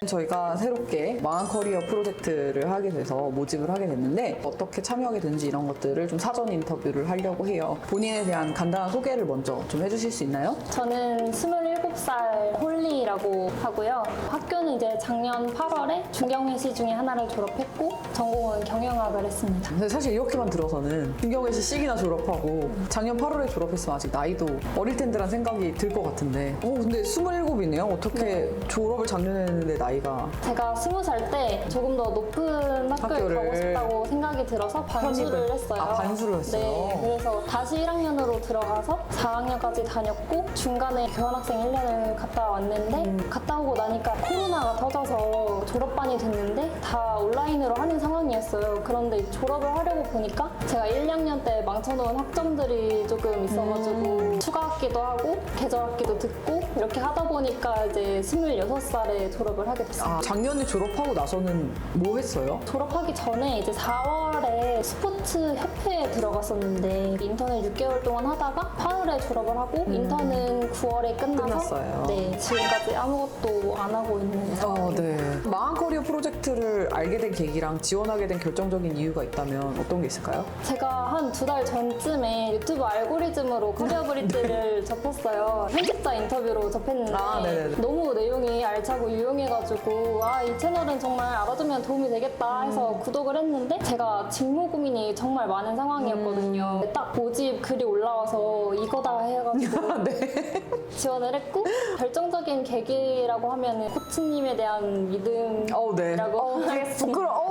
저희가 새롭게 망한 커리어 프로젝트를 하게 돼서 모집을 하게 됐는데 어떻게 참여하게 된지 이런 것들을 좀 사전 인터뷰를 하려고 해요. 본인에 대한 간단한 소개를 먼저 좀 해주실 수 있나요? 저는 27살 홀리라고 하고요. 학교는 이제 작년 8월에 중경외시 중에 하나를 졸업했고 전공은 경영학을 했습니다. 근데 사실 이렇게만 들어서는 중경외시 C기나 졸업하고 작년 8월에 졸업했으면 아직 나이도 어릴 텐데란 생각이 들 것 같은데 근데 27이네요? 어떻게 졸업을 작년에 했는데 나이가 제가 20살 때 조금 더 높은 학교에 학교를 가고 싶다고 생각이 들어서 반수를 했어요. 반수를 했어요? 네, 그래서 다시 1학년으로 들어가서 4학년까지 다녔고 중간에 교환학생 1년을 갔다 왔는데 갔다 오고 나니까 코로나가 터져서 졸업반이 됐는데 다 온라인으로 하는 상황이었어요. 그런데 졸업을 하려고 보니까 제가 1, 2학년 때 망쳐놓은 학점들이 조금 있어가지고 추가 학기도 하고 계절 학기도 듣고 이렇게 하다 보니까 이제 26살에 졸업을 하게 됐습니다. 작년에 졸업하고 나서는 뭐 했어요? 졸업하기 전에 이제 4월에 스포츠 협회에 들어갔었는데 인턴을 6개월 동안 하다가 8월에 졸업을 하고 인턴은 9월에 끝났어요. 네, 지금까지 아무것도 안 하고 있는 상황입니다. 네. 망한 커리어 프로젝트를 알게 된 계기랑 지원하게 된 결정적인 이유가 있다면 어떤 게 있을까요? 제가 한 2달 전쯤에 유튜브 알고리즘으로 커리어 브릿지를 접했어요. 편집자 인터뷰로 접했는데 네네네. 너무 내용이 알차고 유용해가지고 이 채널은 정말 알아두면 도움이 되겠다 해서 구독을 했는데 제가 직무 고민이 정말 많은 상황이었거든요. 딱 모집 글이 올라와서 이거다 해가지고 네. 지원을 했고 결정적인 계기라고 하면 코치님에 대한 믿음이라고 네. 하겠습니다. 부끄러워.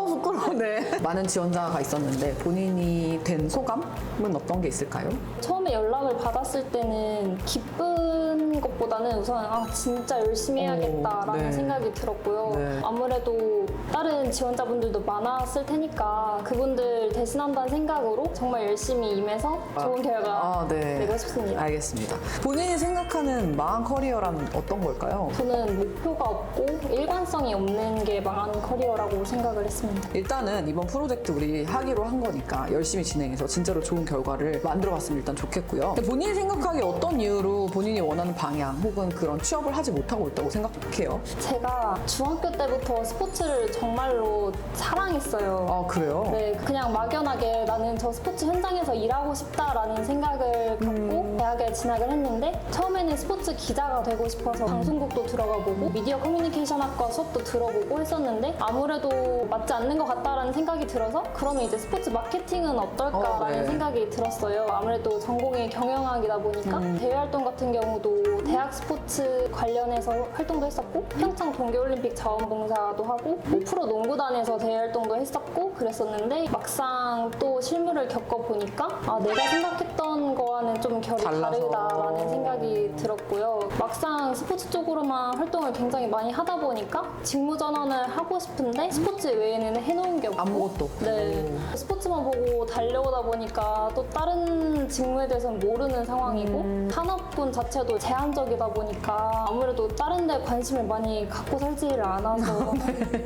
네. 많은 지원자가 있었는데 본인이 된 소감은 어떤 게 있을까요? 처음에 연락을 받았을 때는 기쁜 것보다는 우선 진짜 열심히 해야겠다라는 네. 생각이 들었고요. 네. 아무래도 다른 지원자분들도 많았을 테니까 그분들 대신한다는 생각으로 정말 열심히 임해서 좋은 결과 네. 내고 싶습니다. 알겠습니다. 본인이 생각하는 망한 커리어란 어떤 걸까요? 저는 목표가 없고 일관성이 없는 게 망한 커리어라고 생각을 했습니다. 일단은 이번 프로젝트 우리 하기로 한 거니까 열심히 진행해서 진짜로 좋은 결과를 만들어봤으면 일단 좋겠고요. 근데 본인이 생각하기에 어떤 이유로 본인이 원하는 방향 혹은 그런 취업을 하지 못하고 있다고 생각해요? 제가 중학교 때부터 스포츠를 정말로 사랑했어요. 그래요? 네, 그냥 막연하게 나는 저 스포츠 현장에서 일하고 싶다라는 생각을 갖고 대학에 진학을 했는데 처음에는 스포츠 기자가 되고 싶어서 방송국도 들어가 보고 미디어 커뮤니케이션 학과 수업도 들어보고 했었는데 아무래도 맞지 않는 것 같다라는 생각이 들어서 그러면 이제 스포츠 마케팅은 어떨까라는 네. 생각이 들었어요. 아무래도 전공이 경영학이다 보니까 대외 활동 같은 경우도 대학 스포츠 관련해서 활동도 했었고 평창 동계올림픽 자원봉사도 하고 프로 농구단에서 대외 활동도 했었고 그랬었는데 막상 또 실무를 겪어보니까 내가 생각했던 거와는 좀 결이 달라서. 다르다라는 생각이 들었고요. 막상 스포츠 쪽으로만 활동을 굉장히 많이 하다 보니까 직무 전환을 하고 싶은데 스포츠 외에는 해놓은 게 없고 아무것도 없고. 네, 스포츠만 보고 달려오다 보니까 또 다른 직무에 대해서는 모르는 상황이고 산업군 자체도 제한적이다 보니까 아무래도 다른 데 관심을 많이 갖고 살지를 않아서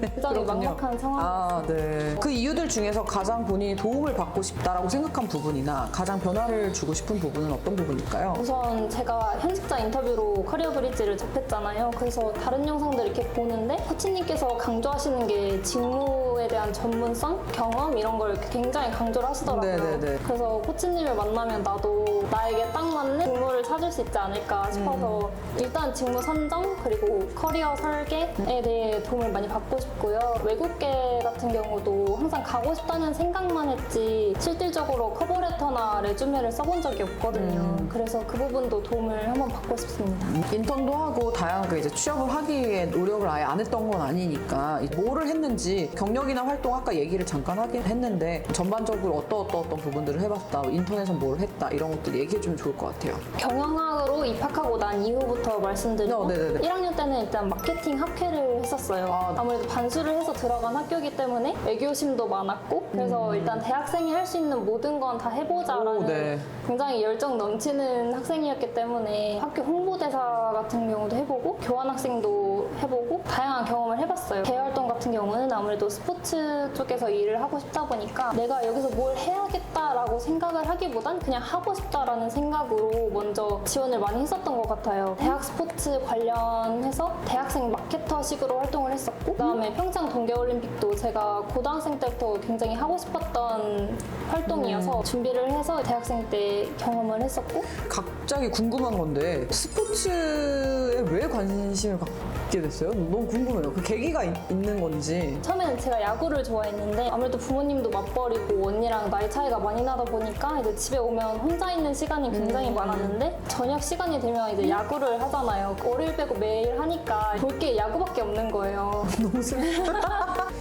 굉장히 막막한 상황. 네. 그 이유들 중에서 가장 본인이 도움을 받고 싶다라고 생각한 부분이나 가장 변화를 주고 싶은 부분은 어떤 부분일까요? 우선 제가 현직자 인터뷰로 커리어 브릿지를 접했잖아요. 그래서 다른 영상들 이렇게 보는데 코치님께서 강조하시는 게 직무에 대한 전문성, 경험 이런 걸 굉장히 강조를 하시더라고요. 네네네. 그래서 코치님을 만나면 나도 나에게 딱 맞는 직무를 찾을 수 있지 않을까 싶어서 일단 직무 선정 그리고 커리어 설계에 대해 도움을 많이 받고 싶고요. 외국계 같은 경우도 항상 가고 싶다는 생각만 했지 실질적으로 커버레터나 레주메를 써본 적이 없거든요. 그래서 그 부분도 도움을 한번 받고 싶습니다. 인턴도 하고 다양하게 이제 취업을 하기 위해 노력을 아예 안 했던 건 아니니까 뭐를 했는지 경력이나 활동 아까 얘기를 잠깐 하긴 했는데 전반적으로 어떤 부분들을 해봤다, 인턴에서 뭘 했다 이런 것들 얘기해주면 좋을 것 같아요. 경영학으로 입학하고 난 이후부터 말씀드리고 네네네. 1학년 때는 일단 마케팅 학회를 했었어요. 아무래도 반수를 해서 들어간 학교이기 때문에 애교심도 많았고 그래서 일단 대학생이 할 수 있는 모든 건 다 해보자라는 네. 굉장히 열정 넘치는 학생이었기 때문에 학교 홍보대사 같은 경우도 해보고 교환학생도 해보고 다양한 경험을 해봤어요. 대활동 같은 경우는 아무래도 스포츠 쪽에서 일을 하고 싶다 보니까 내가 여기서 뭘 해야겠다라고 생각을 하기보단 그냥 하고 싶다라는 생각으로 먼저 지원을 많이 했었던 것 같아요. 대학 스포츠 관련해서 대학생 마케터식으로 활동을 했었고 그다음에 평창 동계올림픽도 제가 고등학생 때부터 굉장히 하고 싶었던 활동이어서 준비를 해서 대학생 때 경험을 했었고 갑자기 궁금한 건데 스포츠에 왜 관심을 갖게 됐어요? 너무 궁금해요. 그 계기가 있는 건지. 처음에는 제가 야구를 좋아했는데 아무래도 부모님도 맞벌이고 언니랑 나이 차이가 많이 나다 보니까 이제 집에 오면 혼자 있는 시간이 굉장히 많았는데 저녁 시간이 되면 이제 야구를 하잖아요. 월요일 빼고 매일 하니까 볼 게 야구밖에 없는 거예요. 너무 슬퍼.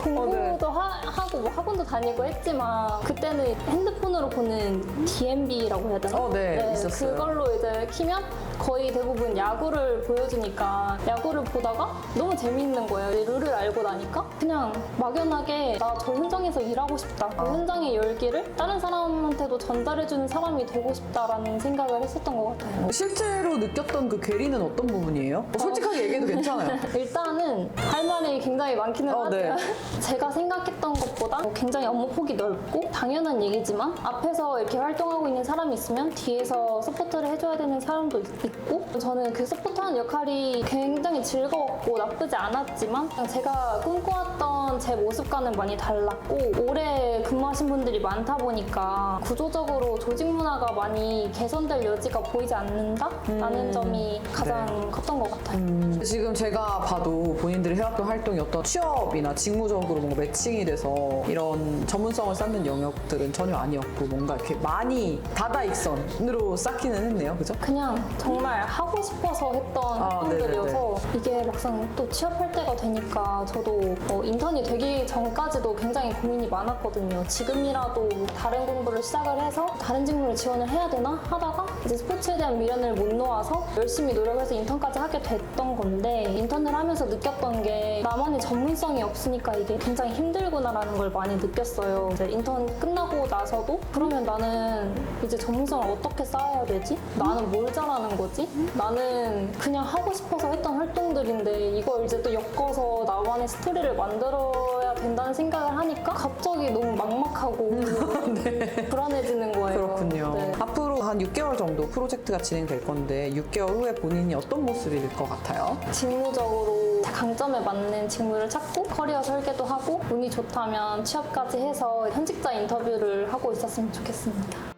공부도 하고 뭐 학원도 다니고 했지만 그때는 핸드폰으로 보는 DMB라고 해야 되나? 네, 있었어요. 그걸로 이제 키면 거의 대부분 야구를 보여주니까 야구를 보다가 너무 재미있는 거예요. 이 룰을 알고 나니까 그냥 막연하게 나 저 현장에서 일하고 싶다. 그 현장의 열기를 다른 사람한테도 전달해주는 사람이 되고 싶다라는 생각을 했었던 것 같아요. 실제로 느꼈던 그 괴리는 어떤 부분이에요? 솔직하게 얘기해도 괜찮아요. 일단은 할 말이 굉장히 많기는 네. 하지만 제가 생각했던 것보다 굉장히 업무 폭이 넓고 당연한 얘기지만 앞에서 이렇게 활동하고 있는 사람이 있으면 뒤에서 서포트를 해줘야 되는 사람도 있고 저는 그 서포트하는 역할이 굉장히 즐거웠고 나쁘지 않았지만 제가 꿈꿔왔던 제 모습과는 많이 달랐고 오래 근무하신 분들이 많다 보니까 구조적으로 조직 문화가 많이 개선될 여지가 보이지 않는다라는 점이 가장 컸던 것 같아요. 지금 제가 봐도 본인들이 해왔던 활동이 어떤 취업이나 직무적으로 뭔가 매칭이 돼서 이런 전문성을 쌓는 영역들은 전혀 아니었고 뭔가 이렇게 많이 다다익선으로 쌓기는 했네요. 그죠? 그냥 정말 하고 싶어서 했던 활동들이어서 이게 막상 또 취업할 때가 되니까 저도 인턴이 되기 전까지도 굉장히 고민이 많았거든요. 지금이라도 다른 공부를 시작을 해서 다른 직무를 지원을 해야 되나 하다가 이제 스포츠에 대한 미련을 못 놓아서 열심히 노력해서 인턴까지 하게 됐던 건데 인턴을 하면서 느꼈던 게 나만의 전문성이 없으니까 이게 굉장히 힘들구나라는 걸 많이 느꼈어요. 이제 인턴 끝나고 나서도 그러면 나는 이제 전문성을 어떻게 쌓아야 되지? 나는 뭘 잘하는 거지? 나는 그냥 하고 싶어서 했던 활동들인데 이걸 이제 또 엮어서 나만의 스토리를 만들어야 된다는 생각을 하니까 갑자기 너무 막막하고 불안해지는 거예요. 그렇군요. 네. 앞으로 한 6개월 정도 프로젝트가 진행될 건데 6개월 후에 본인이 어떤 모습일 것 같아요? 직무적으로 강점에 맞는 직무를 찾고 커리어 설계도 하고 운이 좋다면 취업까지 해서 현직자 인터뷰를 하고 있었으면 좋겠습니다.